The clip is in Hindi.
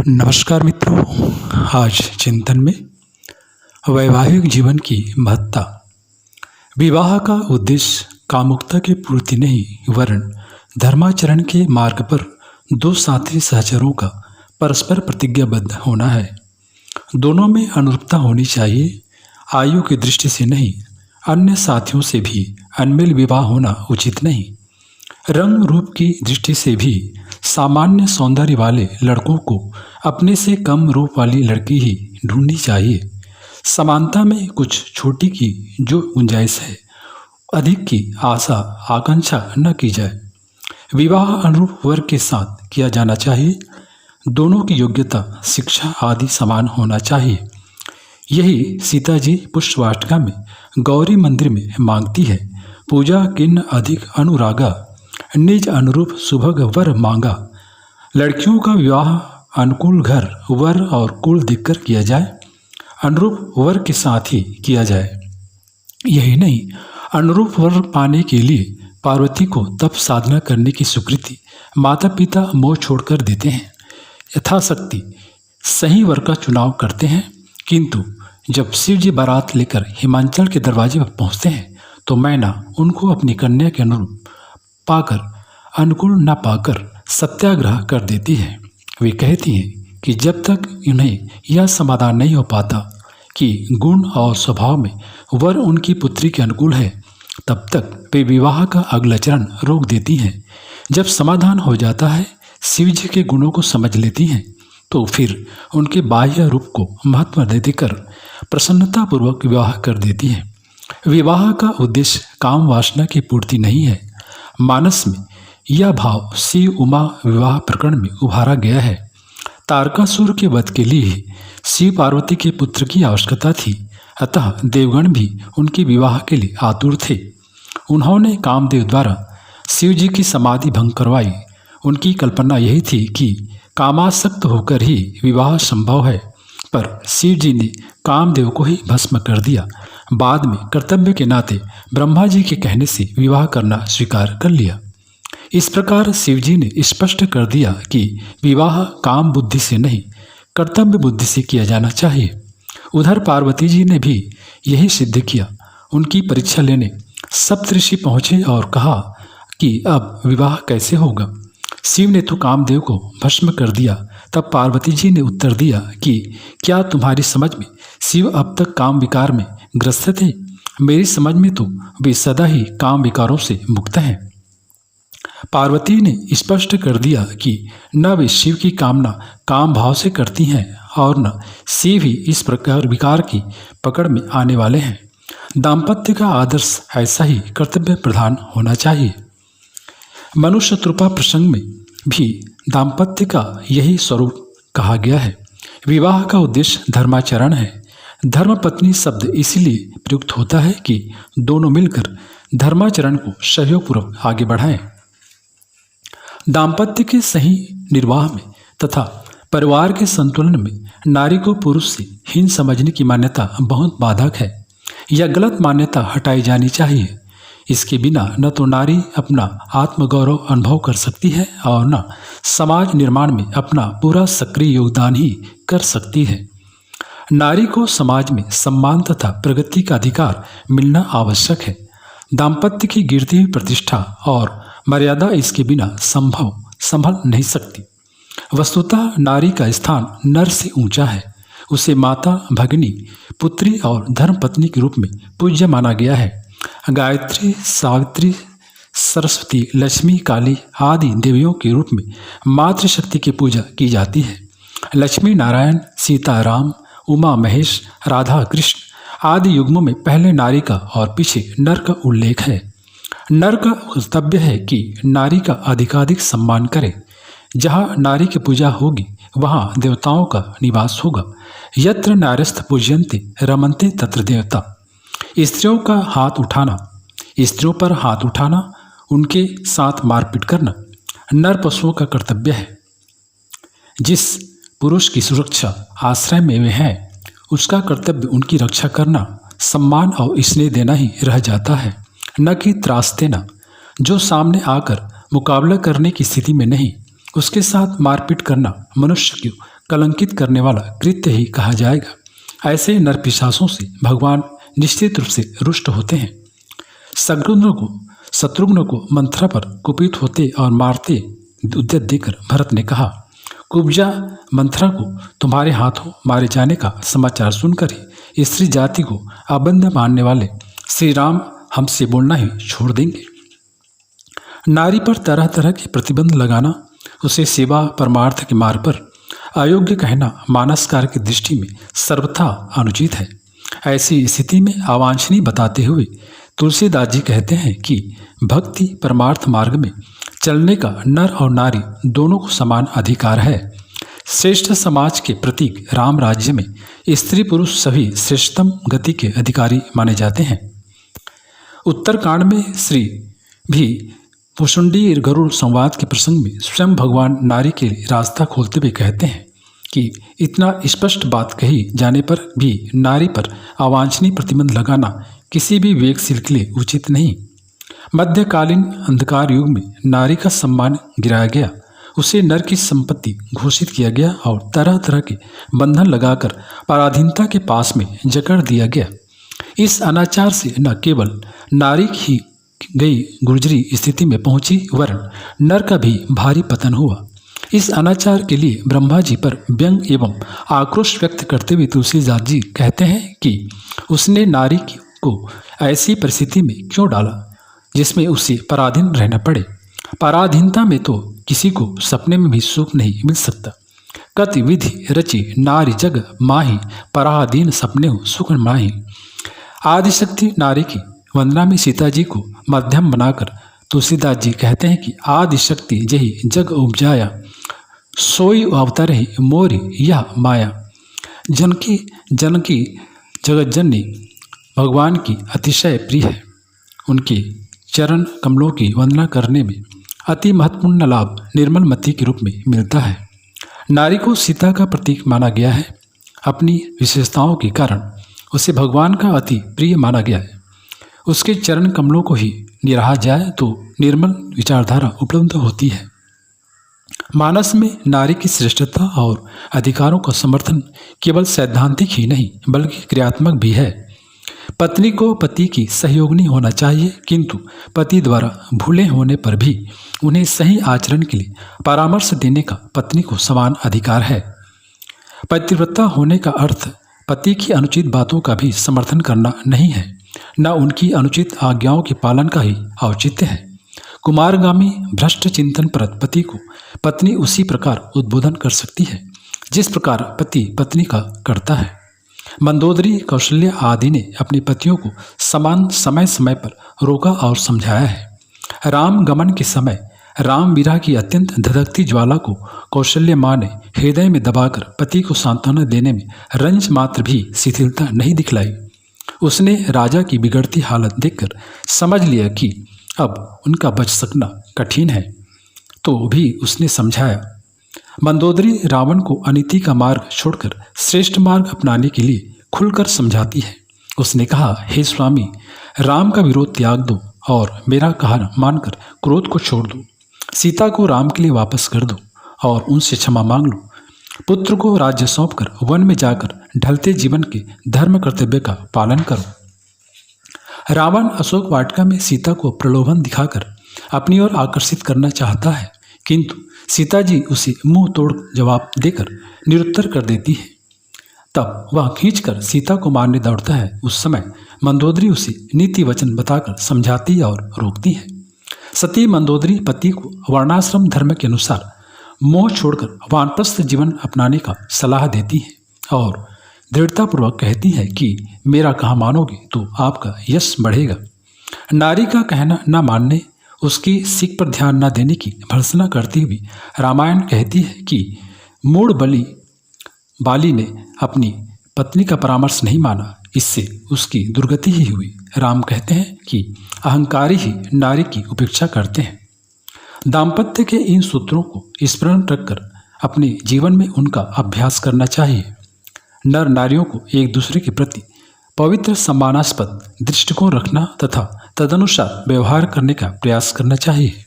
नमस्कार मित्रों, आज चिंतन में वैवाहिक जीवन की महत्ता। विवाह का उद्देश्य कामुकता की पूर्ति नहीं वरन धर्माचरण के मार्ग पर दो साथी सहचरों का परस्पर प्रतिज्ञाबद्ध होना है। दोनों में अनुरूपता होनी चाहिए। आयु की दृष्टि से नहीं, अन्य साथियों से भी अनमेल विवाह होना उचित नहीं। रंग रूप की दृष्टि से भी सामान्य सौंदर्य वाले लड़कों को अपने से कम रूप वाली लड़की ही ढूंढनी चाहिए। समानता में कुछ छोटी की जो गुंजाइश है, अधिक की आशा आकांक्षा न की जाए। विवाह अनुरूप वर्ग के साथ किया जाना चाहिए। दोनों की योग्यता, शिक्षा आदि समान होना चाहिए। यही सीता जी पुष्पवाटिका में गौरी मंदिर में मांगती है। पूजा किन्न अधिक अनुरागा, निज अनुरूप सुभग वर मांगा। लड़कियों का विवाह अनुकूल घर, वर और कुल देखकर किया जाए। अनुरूप वर के साथ ही किया जाए। यही नहीं, अनुरूप वर पाने के लिए पार्वती को तप साधना करने की स्वीकृति माता पिता मोह छोड़कर देते हैं। यथाशक्ति सही वर का चुनाव करते हैं। किंतु जब शिव जी बारात लेकर हिमाचल के दरवाजे पर पहुँचते हैं तो मैना उनको अपनी कन्या के अनुरूप पाकर अनुकूल न पाकर सत्याग्रह कर देती है। वे कहती हैं कि जब तक उन्हें यह समाधान नहीं हो पाता कि गुण और स्वभाव में वर उनकी पुत्री के अनुकूल है, तब तक वे विवाह का अगला चरण रोक देती हैं। जब समाधान हो जाता है, शिव जी के गुणों को समझ लेती हैं, तो फिर उनके बाह्य रूप को महत्व दे देकर प्रसन्नतापूर्वक विवाह कर देती हैं। विवाह का उद्देश्य काम वासना की पूर्ति नहीं है। मानस में यह भाव शिव उमा विवाह प्रकरण में उभारा गया है। तारकासुर के वध के लिए शिव पार्वती के पुत्र की आवश्यकता थी, अतः देवगण भी उनके विवाह के लिए आतुर थे। उन्होंने कामदेव द्वारा शिव जी की समाधि भंग करवाई। उनकी कल्पना यही थी कि कामासक्त होकर ही विवाह संभव है, पर शिव जी ने कामदेव को ही भस्म कर दिया। बाद में कर्तव्य के नाते ब्रह्मा जी के कहने से विवाह करना स्वीकार कर लिया। इस प्रकार शिव जी ने स्पष्ट कर दिया कि विवाह काम बुद्धि से नहीं, कर्तव्य बुद्धि से किया जाना चाहिए। उधर पार्वती जी ने भी यही सिद्ध किया। उनकी परीक्षा लेने सप्तऋषि पहुँचे और कहा कि अब विवाह कैसे होगा। शिव ने तो कामदेव को भस्म कर दिया। तब पार्वती जी ने उत्तर दिया कि क्या तुम्हारी समझ में शिव अब तक काम विकार में ग्रस्त थे? मेरी समझ में तो वे सदा ही काम विकारों से मुक्त हैं। पार्वती ने स्पष्ट कर दिया कि न वे शिव की कामना काम भाव से करती हैं और न शिव ही इस प्रकार विकार की पकड़ में आने वाले हैं। दाम्पत्य का आदर्श ऐसा ही कर्तव्य प्रधान होना चाहिए। मनुष्य शत्रुपा प्रसंग में भी दाम्पत्य का यही स्वरूप कहा गया है। विवाह का उद्देश्य धर्माचरण है। धर्मपत्नी शब्द इसीलिए प्रयुक्त होता है कि दोनों मिलकर धर्माचरण को सहयोगपूर्वक आगे बढ़ाएं। दाम्पत्य के सही निर्वाह में तथा परिवार के संतुलन में नारी को पुरुष से हीन समझने की मान्यता बहुत बाधक है। यह गलत मान्यता हटाई जानी चाहिए। इसके बिना न तो नारी अपना आत्मगौरव अनुभव कर सकती है और न समाज निर्माण में अपना पूरा सक्रिय योगदान ही कर सकती है। नारी को समाज में सम्मान तथा प्रगति का अधिकार मिलना आवश्यक है। दाम्पत्य की गिरती हुई प्रतिष्ठा और मर्यादा इसके बिना संभल नहीं सकती। वस्तुतः नारी का स्थान नर से ऊंचा है। उसे माता, भगिनी, पुत्री और धर्मपत्नी के रूप में पूज्य माना गया है। गायत्री, सावित्री, सरस्वती, लक्ष्मी, काली आदि देवियों के रूप में मातृशक्ति की पूजा की जाती है। लक्ष्मी नारायण, सीता राम, उमा महेश, राधा कृष्ण आदि युग्मों में पहले नारी का और पीछे नर का उल्लेख है। नर का कर्तव्य है कि नारी का अधिकाधिक सम्मान करे। जहाँ नारी की पूजा होगी वहाँ देवताओं का निवास होगा। यत्र नार्यस्थ पूज्यन्ते रमन्ते तत्र देवता। स्त्रियों का हाथ उठाना, स्त्रियों पर हाथ उठाना, उनके साथ मारपीट करना नर पशुओं का कर्तव्य है। जिस पुरुष की सुरक्षा आश्रय में वे हैं, उसका कर्तव्य उनकी रक्षा करना, सम्मान और स्नेह देना ही रह जाता है, न कि त्रास देना। जो सामने आकर मुकाबला करने की स्थिति में नहीं, उसके साथ मारपीट करना मनुष्य की कलंकित करने वाला कृत्य ही कहा जाएगा। ऐसे नरपिशाचों से भगवान निश्चित रूप से रुष्ट होते हैं। शत्रुघ्न को मंथरा पर कुपित होते और मारते उद्यत देकर भरत ने कहा, कुब्जा मंथरा को तुम्हारे हाथों मारे जाने का समाचार सुनकर ही स्त्री जाति को अबंध मानने वाले श्री राम हमसे बोलना ही छोड़ देंगे। नारी पर तरह तरह के प्रतिबंध लगाना, उसे सेवा परमार्थ के मार्ग पर अयोग्य कहना मानस कार्य की दृष्टि में सर्वथा अनुचित है। ऐसी स्थिति में अवांछनीय बताते हुए तुलसीदास जी कहते हैं कि भक्ति परमार्थ मार्ग में चलने का नर और नारी दोनों को समान अधिकार है। श्रेष्ठ समाज के प्रतीक राम राज्य में स्त्री पुरुष सभी श्रेष्ठतम गति के अधिकारी माने जाते हैं। उत्तरकांड में श्री भी भुषुंडी गरुड़ संवाद के प्रसंग में स्वयं भगवान नारी के लिए रास्ता खोलते हुए कहते हैं कि इतना स्पष्ट बात कही जाने पर भी नारी पर अवांछनीय प्रतिबंध लगाना किसी भी विवेकशील के लिए उचित नहीं। मध्यकालीन अंधकार युग में नारी का सम्मान गिराया गया, उसे नर की संपत्ति घोषित किया गया और तरह तरह के बंधन लगाकर पराधीनता के पास में जकड़ दिया गया। इस अनाचार से न केवल नारी ही गई गुर्जरी स्थिति में पहुंची, वरन नर का भी भारी पतन हुआ। इस अनाचार के लिए ब्रह्मा जी पर व्यंग एवं आक्रोश व्यक्त करते हुए तुलसीदास जी कहते हैं कि उसने नारी को ऐसी परिस्थिति में क्यों डाला जिसमें उसे पराधीन रहना पड़े। पराधीनता में तो किसी को सपने में भी सुख नहीं मिल सकता। कति विधि रचि नारी जग माही, पराधीन सपने हो सुख माही। आदिशक्ति नारी की वंदना में सीता जी को मध्यम बनाकर तुलसीदास जी कहते हैं कि आदिशक्ति जही जग उपजाया, सोई अवतार ही मोरी यह माया। जनकी जगत जननी भगवान की अतिशय प्रिय है। उनके चरण कमलों की वंदना करने में अति महत्वपूर्ण लाभ निर्मल मति के रूप में मिलता है। नारी को सीता का प्रतीक माना गया है। अपनी विशेषताओं के कारण उसे भगवान का अति प्रिय माना गया है। उसके चरण कमलों को ही निराहा जाए तो निर्मल विचारधारा उपलब्ध होती है। मानस में नारी की श्रेष्ठता और अधिकारों का समर्थन केवल सैद्धांतिक ही नहीं बल्कि क्रियात्मक भी है। पत्नी को पति की सहयोगिनी होना चाहिए, किंतु पति द्वारा भूले होने पर भी उन्हें सही आचरण के लिए परामर्श देने का पत्नी को समान अधिकार है। पतिव्रता होने का अर्थ पति की अनुचित बातों का भी समर्थन करना नहीं है, न उनकी अनुचित आज्ञाओं के पालन का ही औचित्य है। कुमारगामी भ्रष्ट चिंतन परत पति को पत्नी उसी प्रकार उद्बोधन कर सकती है जिस प्रकार पति पत्नी का करता है। मंदोदरी, कौशल्य आदि ने अपने पतियों को समान समय समय पर रोका और समझाया है। राम गमन के समय राम विरह की अत्यंत धधकती ज्वाला को कौशल्य माँ ने हृदय में दबाकर पति को सांत्वना देने में रंज मात्र भी शिथिलता नहीं दिखलाई। उसने राजा की बिगड़ती हालत देखकर समझ लिया कि अब उनका बच सकना कठिन है, तो भी उसने समझाया। मंदोदरी रावण को अनीति का मार्ग छोड़कर श्रेष्ठ मार्ग अपनाने के लिए खुलकर समझाती है। उसने कहा, हे स्वामी, राम का विरोध त्याग दो और मेरा कहा मानकर क्रोध को छोड़ दो। सीता को राम के लिए वापस कर दो और उनसे क्षमा मांग लो। पुत्र को राज्य सौंपकर वन में जाकर ढलते जीवन के धर्म कर्तव्य का पालन करो। रावण अशोक वाटिका में सीता को प्रलोभन दिखाकर अपनी ओर आकर्षित करना चाहता है, किंतु सीता जी उसे मुंह तोड़ जवाब देकर निरुत्तर कर देती है। तब वह खींचकर सीता को मारने दौड़ता है। उस समय मंदोदरी उसे नीति वचन बताकर समझाती और रोकती है। सती मंदोदरी पति को वर्णाश्रम धर्म के अनुसार मोह छोड़कर वानप्रस्थ जीवन अपनाने का सलाह देती है और दृढ़तापूर्वक कहती है कि मेरा कहा मानोगे तो आपका यश बढ़ेगा। नारी का कहना न मानने, उसकी सीख पर ध्यान न देने की भर्त्सना करती हुई रामायण कहती है कि मूढ़ बाली ने अपनी पत्नी का परामर्श नहीं माना, इससे उसकी दुर्गति ही हुई। राम कहते हैं कि अहंकारी ही नारी की उपेक्षा करते हैं। दाम्पत्य के इन सूत्रों को स्मरण रखकर अपने जीवन में उनका अभ्यास करना चाहिए। नर नारियों को एक दूसरे के प्रति पवित्र सम्मानास्पद दृष्टिकोण रखना तथा तदनुसार व्यवहार करने का प्रयास करना चाहिए।